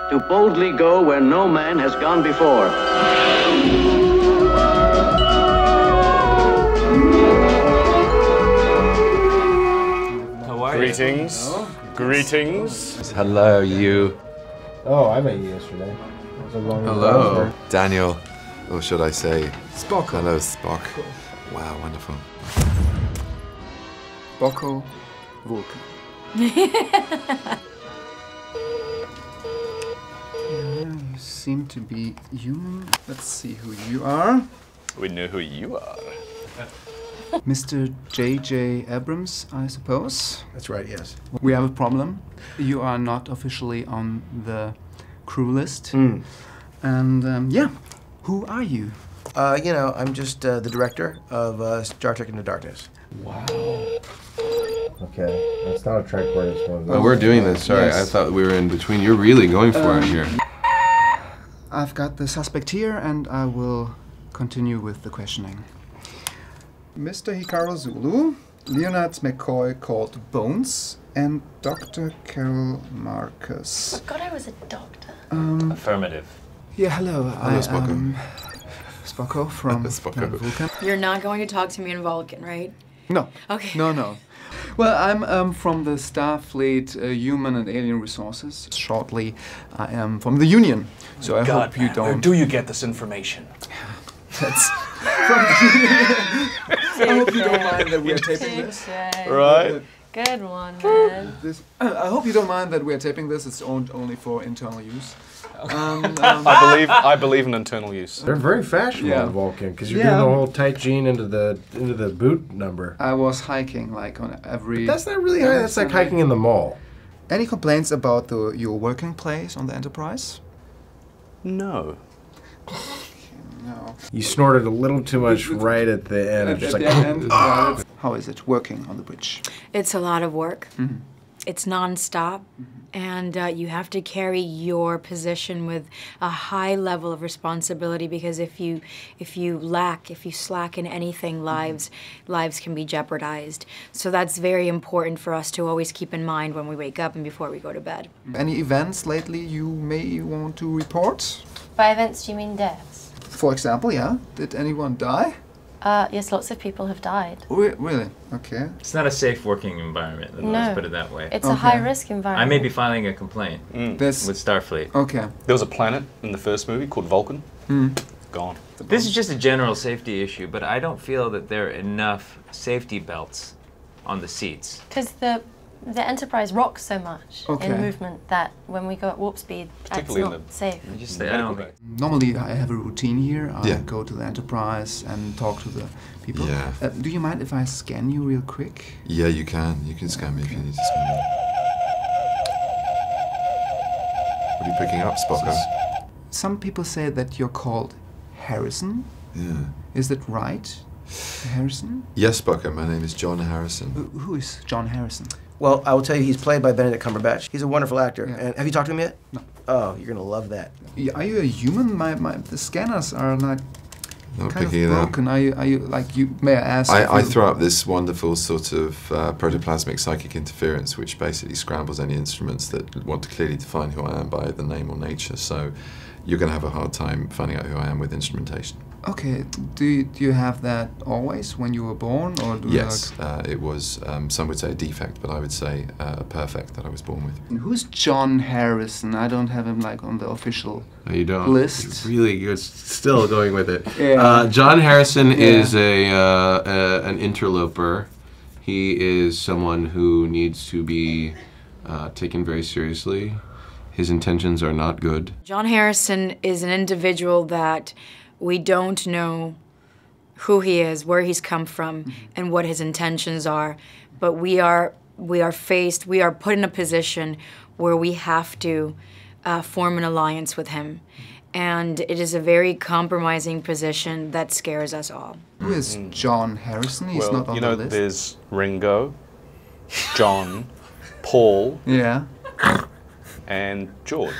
to boldly go where no man has gone before. How are you? Greetings. Hello. Greetings. Hello, you. Oh, I met you yesterday. Hello. Daniel, or should I say... Spock. Hello, Spock. Wow, wonderful. Bocco Vulcan. You seem to be human. Let's see who you are. We know who you are. Mr. J.J. Abrams, I suppose. That's right, yes. We have a problem. You are not officially on the crew list. And yeah, who are you? You know, I'm just the director of Star Trek Into Darkness. Wow. Okay, that's not a Trek word, it's one of those. Oh, we're doing this, sorry. Yes. I thought we were in between. You're really going for it here. I've got the suspect here, and I will continue with the questioning. Mr. Hikaru Zulu, Leonard McCoy called Bones, and Dr. Carol Marcus. I forgot I was a doctor. Affirmative. Yeah, hello. Hello, Spocko. Spocko from Spocko. Vulcan. You're not going to talk to me in Vulcan, right? No. Okay. No. Well, I'm from the Starfleet Human and Alien Resources. Shortly, I am from the Union. So I hope you don't... Where do you get this information? That's from the Union. I hope you don't mind that we are taping this. Right. Good one, man. I hope you don't mind that we are taping this. It's only for internal use. I believe in internal use. They're very fashionable Yeah. in Vulcan, because you're Yeah. doing the whole tight jean into the boot number. I was hiking like on every... That's not really high, that's like hiking in the mall. Any complaints about your working place on the Enterprise? No. No. You snorted a little too much right at the end. At Just the like, end, yeah, how is it working on the bridge? It's a lot of work. It's non-stop, and you have to carry your position with a high level of responsibility, because if you slack in anything, lives can be jeopardized. So that's very important for us to always keep in mind when we wake up and before we go to bed. Any events lately you may want to report? By events, do you mean deaths? For example, yeah. Did anyone die? Yes, lots of people have died. Really? Okay. It's not a safe working environment, let's No. put it that way. It's a Okay. high-risk I environment. may be filing a complaint This. with Starfleet. Okay. There was a planet in the first movie called Vulcan. Gone. This is just a general safety issue, but I don't feel that there are enough safety belts on the seats. Because the Enterprise rocks so much Okay. in movement that when we go at warp speed, it's Particularly in not the- safe. I just I don't think. Normally I have a routine here. I Yeah. go to the Enterprise and talk to the people. Yeah. Do you mind if I scan you real quick? Yeah, you can. You can scan me if you need to scan me. What are you picking up, Spocko? Some people say that you're called Harrison. Yeah. Is that right? Harrison? Yes, Spocko, my name is John Harrison. Who is John Harrison? Well, I will tell you, he's played by Benedict Cumberbatch. He's a wonderful actor. Yeah. And have you talked to him yet? No. Oh, you're gonna love that. Are you a human? The scanners are like Not kind of picking it up. broken. Are you like you? May I ask? I if you- throw up this wonderful sort of protoplasmic psychic interference, which basically scrambles any instruments that want to clearly define who I am by the name or nature. So you're going to have a hard time finding out who I am with instrumentation. Okay. Do you have that always when you were born, or do Yes, it was, some would say a defect, but I would say a perfect that I was born with. And who's John Harrison? I don't have him like on the official No, you don't. list. You're still going with it. Yeah. John Harrison Yeah. is an interloper. He is someone who needs to be taken very seriously. His intentions are not good. John Harrison is an individual that we don't know who he is, where he's come from, and what his intentions are. But we are put in a position where we have to form an alliance with him. And it is a very compromising position that scares us all. Who is John Harrison? He's Well, not on you know, the list. there's Ringo, John, Paul, Yeah. and George.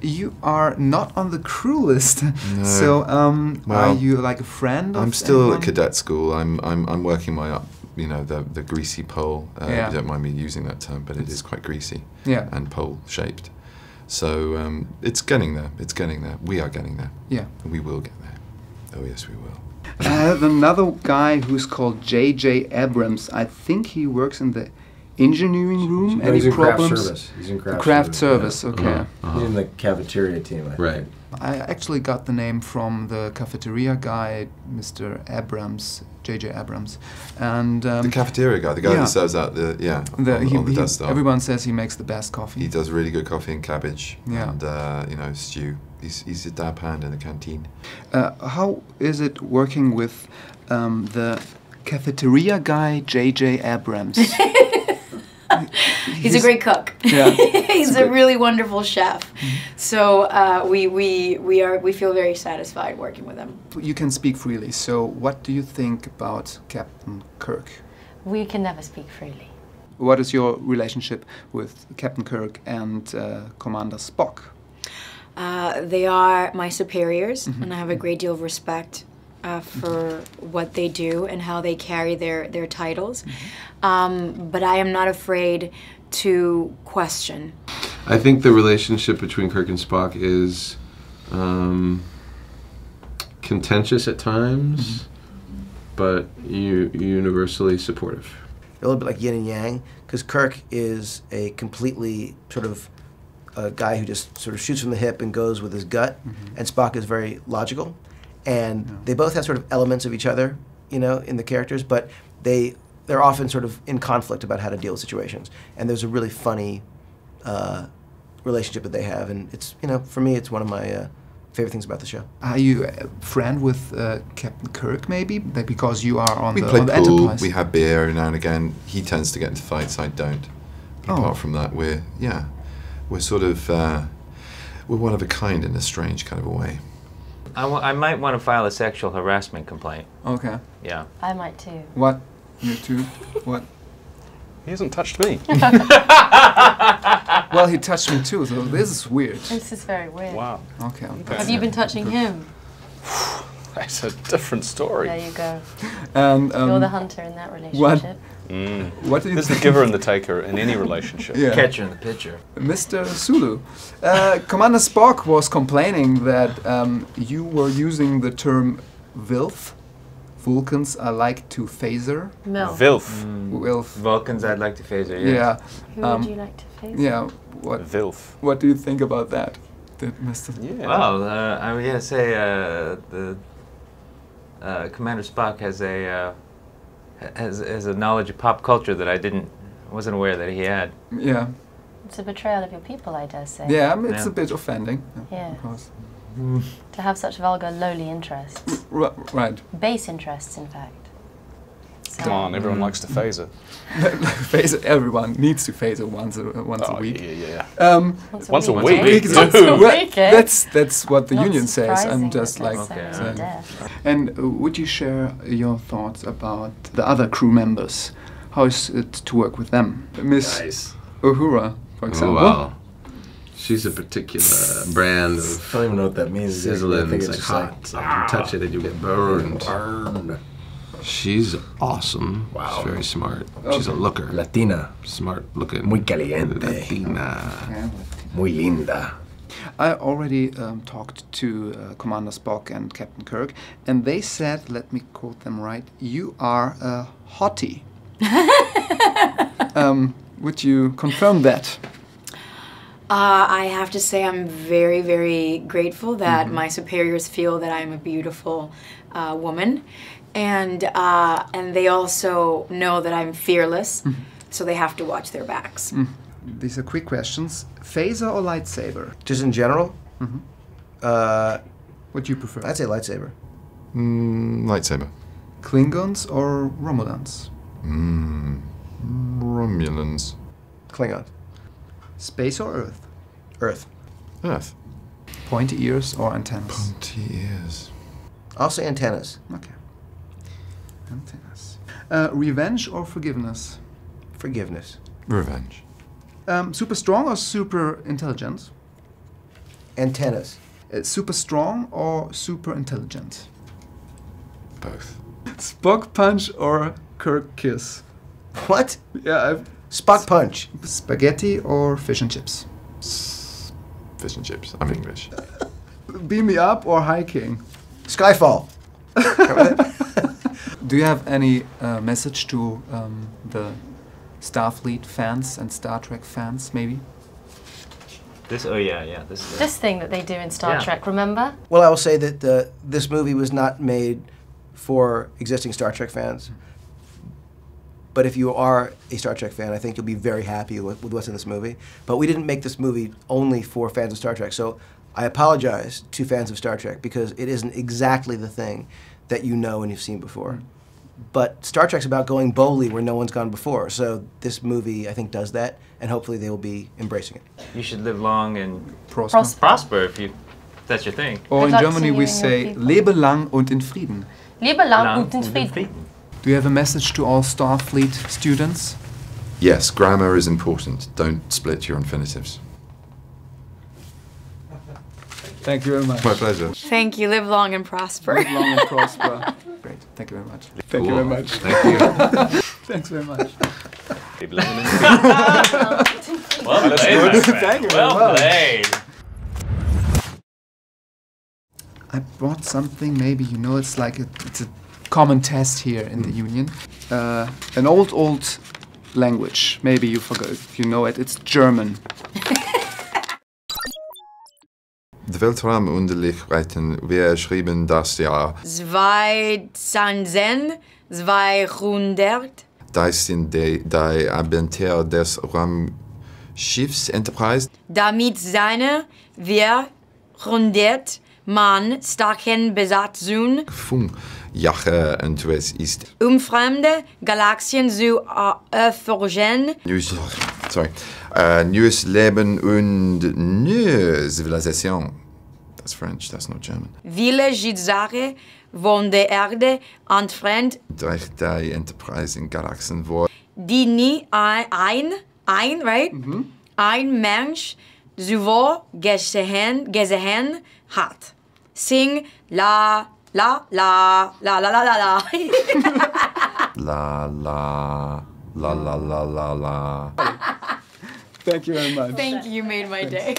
You are not on the crew list. No. So, are Well, you like a friend of I'm still anyone? at cadet school. I'm working my up, you know, the greasy pole. Yeah. You don't mind me using that term, but it is quite greasy Yeah. and pole shaped. So it's getting there. It's getting there. We are getting there. Yeah. We will get there. Oh yes, we will. I have another guy who's called J.J. Abrams. I think he works in the engineering room. No, Any he's in craft problems? service. He's in craft, Craft service. service. Yeah. Okay. He's in the cafeteria team, I think. Right. I actually got the name from the cafeteria guy, Mr. Abrams, J.J. Abrams, and The cafeteria guy, the guy yeah. that serves out the on the Death Star. everyone says he makes the best coffee. He does really good coffee and cabbage, Yeah. and you know, stew. He's a dab hand in the canteen. How is it working with the cafeteria guy, J.J. Abrams? He's a great cook. Yeah. He's a really wonderful chef. So we feel very satisfied working with him. You can speak freely. So, what do you think about Captain Kirk? We can never speak freely. What is your relationship with Captain Kirk and Commander Spock? They are my superiors, and I have a great deal of respect for what they do and how they carry their titles. But I am not afraid to question. I think the relationship between Kirk and Spock is contentious at times, but universally supportive. A little bit like yin and yang, because Kirk is a completely sort of a guy who just sort of shoots from the hip and goes with his gut, and Spock is very logical. And they both have sort of elements of each other, you know, in the characters, but they're often sort of in conflict about how to deal with situations. And there's a really funny relationship that they have, and it's, you know, for me, it's one of my favorite things about the show. Are you a friend with Captain Kirk, maybe? Because you are on We the, play on the pool. Enterprise. We have beer every now and again. He tends to get into fights. I don't. But apart from that, we're sort of we're one of a kind in a strange kind of a way. I might want to file a sexual harassment complaint. Okay. Yeah. I might too. What? You too? What? He hasn't touched me. Well, he touched me too, so this is weird. This is very weird. Wow. Okay. Have you been touching him? That's a different story. There you go. And You're the hunter in that relationship. What do you There's the think? giver and the taker in any relationship. Yeah. Catcher in the pitcher. Mr. Sulu, Commander Spock was complaining that you were using the term "vilf." Vulcans are like to phaser. Milf. Vilf. Vilf. Vulcans, I'd like to phaser. Yes. Yeah. Who would you like to face? Yeah. What? Vilf. What do you think about that, Mr. Yeah. Well, I'm gonna say the Commander Spock has a knowledge of pop culture that I wasn't aware that he had. Yeah. It's a betrayal of your people, I dare say. Yeah, it's Yeah. a bit offending. Yeah. Of course. To have such vulgar, lowly interests. Right. Base interests, in fact. So, Come on, everyone likes to phaser. Phaser. Everyone needs to phaser once a week. Yeah. Once a week. Week. Once a Well, week, eh? that's what the Not union says. I'm surprising just that like there's so many saying. deaths. And would you share your thoughts about the other crew members? How is it to work with them? Miss Nice. Uhura, for Oh, example. wow. She's a particular brand of I don't even know what that means. sizzling. I think It's it's like just hot. like, So you touch it and you get burned. burn. She's awesome. Wow. She's very smart. She's a looker. Latina. Smart looking. Muy caliente. Latina. Yeah. Muy linda. I already talked to Commander Spock and Captain Kirk, and they said, let me quote them right, "You are a hottie." Would you confirm that? I have to say I'm very, very grateful that my superiors feel that I'm a beautiful woman, and they also know that I'm fearless, so they have to watch their backs. These are quick questions. Phaser or lightsaber? Just in general, What do you prefer? I'd say lightsaber. Lightsaber. Klingons or Romulans? Romulans. Klingon. Space or Earth? Earth. Earth. Pointy ears or antennas? Pointy ears. I'll say antennas. Okay. Antennas. Revenge or forgiveness? Forgiveness. Revenge. Super strong or super intelligent? Antennas. Super strong or super intelligent? Both. Spock punch or Kirk kiss? What? Yeah, Spock punch. spaghetti or fish and chips? fish and chips. I'm English. Beam me up or hiking? Skyfall. Do you have any message to the Starfleet fans and Star Trek fans, maybe? This, oh yeah, this is This thing that they do in Star Trek, remember? Well, I will say that this movie was not made for existing Star Trek fans. But if you are a Star Trek fan, I think you'll be very happy with what's in this movie. But we didn't make this movie only for fans of Star Trek. So I apologize to fans of Star Trek because it isn't exactly the thing that you know and you've seen before. But Star Trek's about going boldly where no one's gone before. So this movie, I think, does that, and hopefully they will be embracing it. You should live long and Prosper. if that's your thing. Or Good in luck to Germany you we and your say, people. lebe lang und in Frieden. Lebe lang und in Frieden. Do you have a message to all Starfleet students? Yes, grammar is important. Don't split your infinitives. Thank you very much. My pleasure. Thank you. Live long and prosper. Live long and prosper. Great. Thank you very much. Thank you very much. Thank you. Thanks very much. Well played, my friend. Thank you very Well much. played. I brought something, maybe you know, it's like it's a common test here in the Union. An old language. Maybe you forgot, you know it. It's German. Die Weltraumunterrichten, wir schrieben das Jahr. 2200. Das sind die Abenteuer des Raumschiffs Enterprise. Damit seine wir 100 Mann starken Besatzung Jahre und es ist fremde Galaxien zu erforschen. neues Leben und neue Zivilisation. That's French, that's not German. Viele Schicksale von der Erde entfernt, Durch die Enterprise in Galaxien, wo die nie ein Mensch zuvor gesehen hat. Sing la la la la la la la la. la la la la la la la. Thank you very much. Thank you, you made my day.